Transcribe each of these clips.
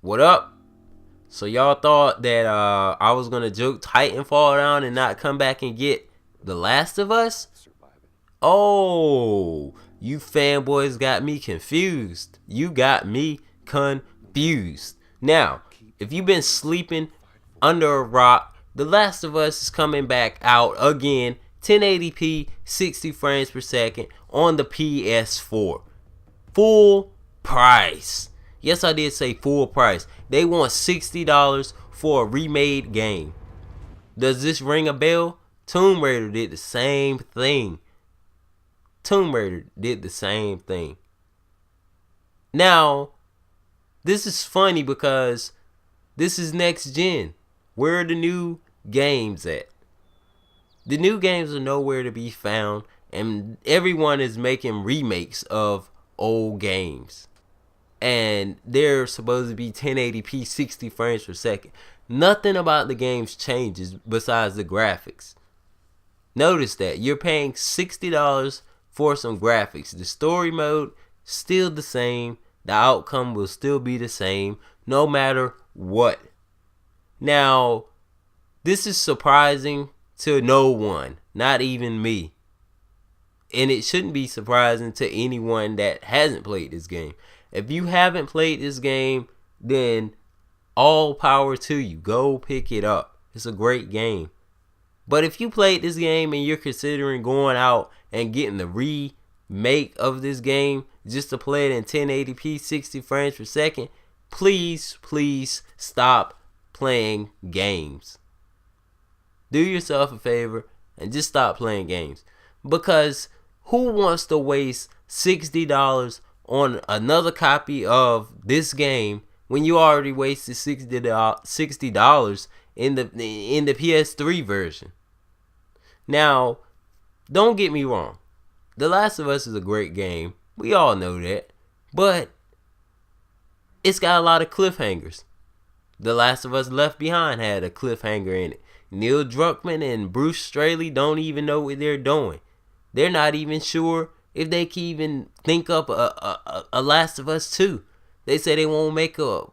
What up? So y'all thought that I was gonna joke Titanfall down and not come back and get The Last of Us? Oh, you fanboys got me confused. You got me confused. Now, if you've been sleeping under a rock, The Last of Us is coming back out again, 1080p, 60 frames per second on the PS4. Full price. Yes, I did say full price. They want $60 for a remade game. Does this ring a bell? Tomb Raider did the same thing. Now, this is funny because this is next gen. Where are the new games at? The new games are nowhere to be found, and everyone is making remakes of old games. And they're supposed to be 1080p 60 frames per second. Nothing about the games changes besides the graphics. Notice that you're paying $60 for some graphics. The story mode still the same. The outcome will still be the same no matter what. Now, this is surprising to no one, not even me. And it shouldn't be surprising to anyone that hasn't played this game. If you haven't played this game, then all power to you. Go pick it up. It's a great game. But if you played this game and you're considering going out and getting the remake of this game just to play it in 1080p 60 frames per second, please stop playing games. Do yourself a favor and just stop playing games. Because who wants to waste $60 on another copy of this game when you already wasted $60 in the PS3 version? Now, don't get me wrong. The Last of Us is a great game. We all know that. But it's got a lot of cliffhangers. The Last of Us Left Behind had a cliffhanger in it. Neil Druckmann and Bruce Straley don't even know what they're doing. They're not even sure if they can even think up a Last of Us 2. They say they won't make a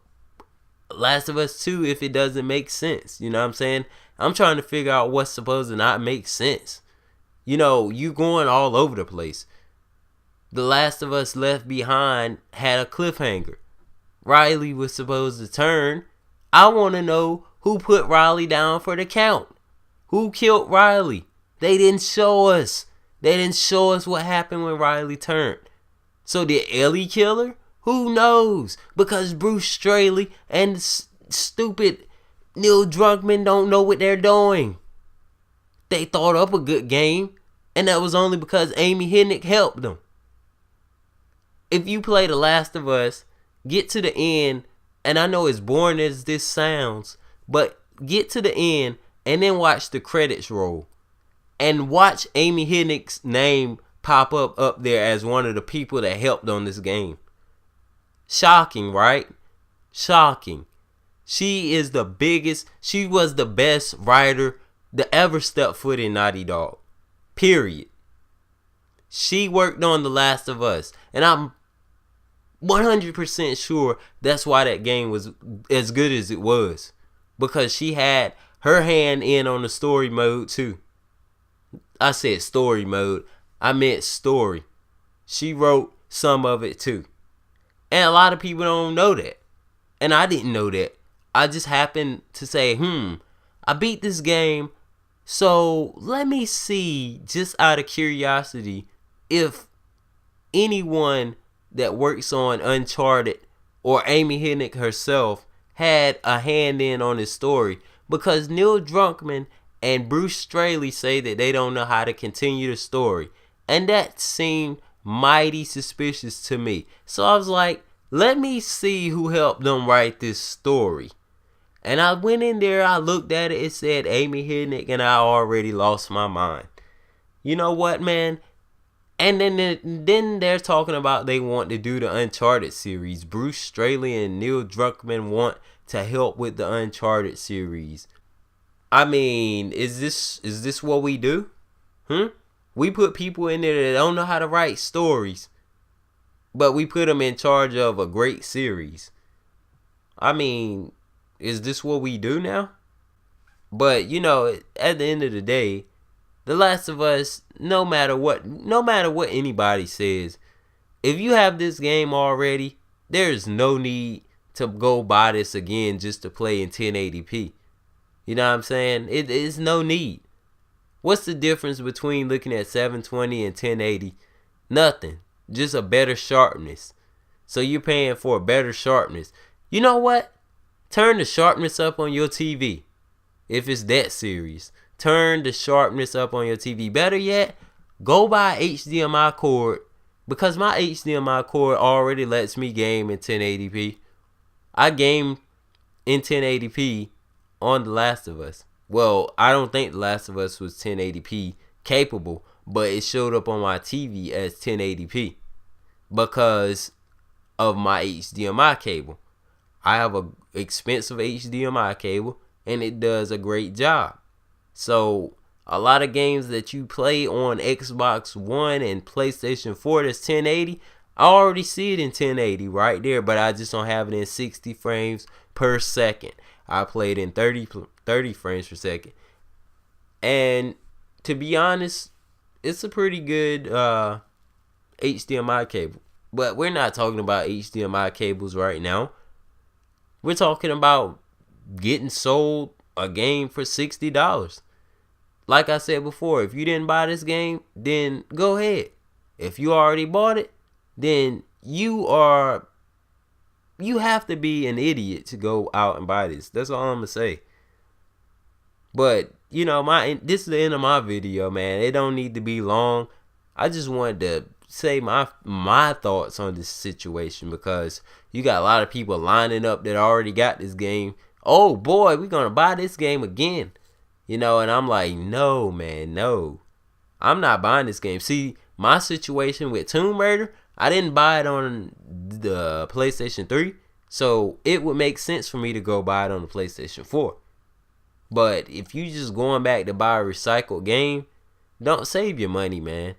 Last of Us 2 if it doesn't make sense. You know what I'm saying? I'm trying to figure out what's supposed to not make sense. You know, you going all over the place. The Last of Us Left Behind had a cliffhanger. Riley was supposed to turn. I want to know who put Riley down for the count. Who killed Riley? They didn't show us. They didn't show us what happened when Riley turned. So did Ellie kill her? Who knows? Because Bruce Straley and stupid Neil Druckmann don't know what they're doing. They thought up a good game, and that was only because Amy Hennig helped them. If you play The Last of Us, get to the end, and I know as boring as this sounds, but get to the end and then watch the credits roll. And watch Amy Hennig's name pop up there as one of the people that helped on this game. Shocking, right? Shocking. She was the best writer to ever step foot in Naughty Dog. Period. She worked on The Last of Us. And I'm 100% sure that's why that game was as good as it was. Because she had her hand in on the story mode too. I said story mode. I meant story. She wrote some of it too. And a lot of people don't know that. And I didn't know that. I just happened to say, I beat this game. So let me see, just out of curiosity, if anyone that works on Uncharted or Amy Hennig herself had a hand in on this story. Because Neil Druckmann and Bruce Straley say that they don't know how to continue the story. And that seemed mighty suspicious to me. So I was like, let me see who helped them write this story. And I went in there, I looked at it, it said Amy Hennig, and I already lost my mind. You know what, man? And then they're talking about they want to do the Uncharted series. Bruce Straley and Neil Druckmann want to help with the Uncharted series. I mean, is this what we do? We put people in there that don't know how to write stories, but we put them in charge of a great series. I mean, is this what we do now? But at the end of the day, The Last of Us, no matter what anybody says, if you have this game already, there's no need to go buy this again just to play in 1080p. You know what I'm saying? It's no need. What's the difference between looking at 720 and 1080? Nothing. Just a better sharpness. So you're paying for a better sharpness. You know what? Turn the sharpness up on your TV. If it's that serious, turn the sharpness up on your TV. Better yet, go buy HDMI cord, because my HDMI cord already lets me game in 1080p. I game in 1080p on The Last of Us. Well, I don't think The Last of Us was 1080p capable, but it showed up on my TV as 1080p because of my HDMI cable. I have a expensive HDMI cable, and it does a great job. So a lot of games that you play on Xbox One and PlayStation 4 that's 1080, I already see it in 1080 right there, but I just don't have it in 60 frames per second. I play it in 30 frames per second. And to be honest, it's a pretty good HDMI cable. But we're not talking about HDMI cables right now. We're talking about getting sold a game for $60. Like I said before, if you didn't buy this game, then go ahead. If you already bought it, then you have to be an idiot to go out and buy this. That's all I'm gonna say. But this is the end of my video, man. It don't need to be long. I just wanted to say my thoughts on this situation, because you got a lot of people lining up that already got this game. Oh boy, we're gonna buy this game again. And I'm like, no, man, no. I'm not buying this game. See, my situation with Tomb Raider, I didn't buy it on the PlayStation 3, so it would make sense for me to go buy it on the PlayStation 4. But if you just going back to buy a recycled game, don't save your money, man.